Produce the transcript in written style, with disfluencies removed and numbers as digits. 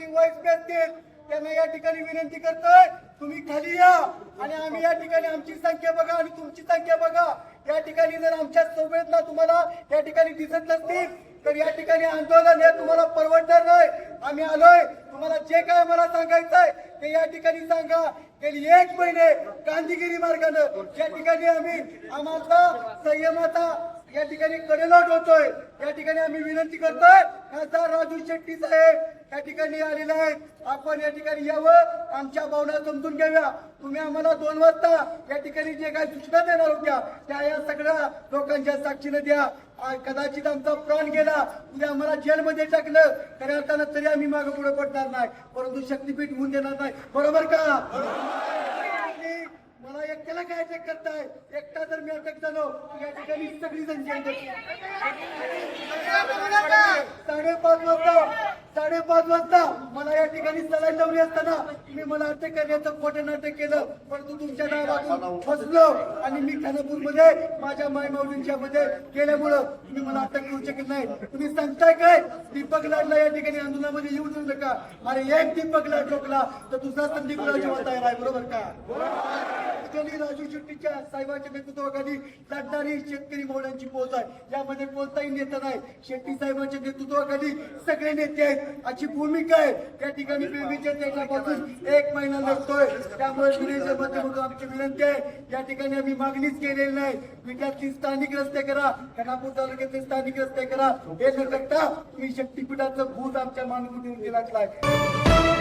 Active vice president त्यांना या ठिकाणी विनंती करतोय, तुम्ही खाली या आणि आम्ही या ठिकाणी आमची संख्या बघा आणि तुमची संख्या बघा. या ठिकाणी जर आमच्या संवेदना तुम्हाला या ठिकाणी दिसत नसतील तर या ठिकाणी आंदोलन हे तुम्हाला परवडणार नाही. आम्ही आलोय, तुम्हाला जे काय मला सांगायचंय ते या ठिकाणी सांगा. गेली 1 महिने गांधीगिरी मार्गानं या ठिकाणी आम्ही आम्हाला संयमाचा या ठिकाणी कडेलोट होतोय. या ठिकाणी आम्ही विनंती करतोय, खासदार राजू शेट्टी साहेब या ठिकाणी आलेले आहेत, आपण या ठिकाणी यावं, आमच्या भावना समजून घ्याव्या. तुम्ही आम्हाला 2 वाजता या ठिकाणी जे काही सूचना देणार होत्या त्या या सगळ्या लोकांच्या साक्षीने द्या. कदाचित आमचा प्राण गेला, उद्या आम्हाला जेलमध्ये टाकलं खऱ्या अर्थानं तरी आम्ही मागे पुढे पडणार नाही, परंतु शक्तीपीठ होऊन देणार नाही. बरोबर का? मला एकट्याला काय अटक करताय? एकटा जर मी अटक झालो या ठिकाणी सगळी जण जेल जातील. 5:30 वाजता मला या ठिकाणी सलाईन लावली असताना तुम्ही मला अटक करण्याचं खोटं नाटक केलं, परंतु तुमच्या नावातून फसलो आणि मी खानापूरमध्ये माझ्या मायमाऊलींच्या मध्ये गेल्यामुळं तुम्ही मला अटक करू शकत नाही. तुम्ही सांगताय काय दीपक लाडला या ठिकाणी आंदोलनामध्ये येऊ देऊ नका. अरे एक दीपक लाड रोखला तर दुसरा संदीप राजेवा तयार आहे. बरोबर का? राजू शेट्टीच्या साहेबांच्या नेतृत्वाखाली लढणारी शेतकरी मोहनांची पोहोच आहे. यामध्ये कोणताही नेता नाही, शेट्टी साहेबांच्या नेतृत्वाखाली सगळे नेते आहेत अशी भूमिका आहे. त्या ठिकाणी बेबीच्या त्याच्यापासून 1 महिना लढतोय. त्यामुळे विनयच्या माध्यमातून आमची विनंती आहे, या ठिकाणी आम्ही मागणीच केलेली नाही. विद्यार्थी स्थानिक रस्ते करा, खानापूर तालुक्यातले स्थानिक रस्ते करा, हे न करता तुम्ही शक्तीपीठाचं भूत आमच्या मानकुटीवरती लागलाय.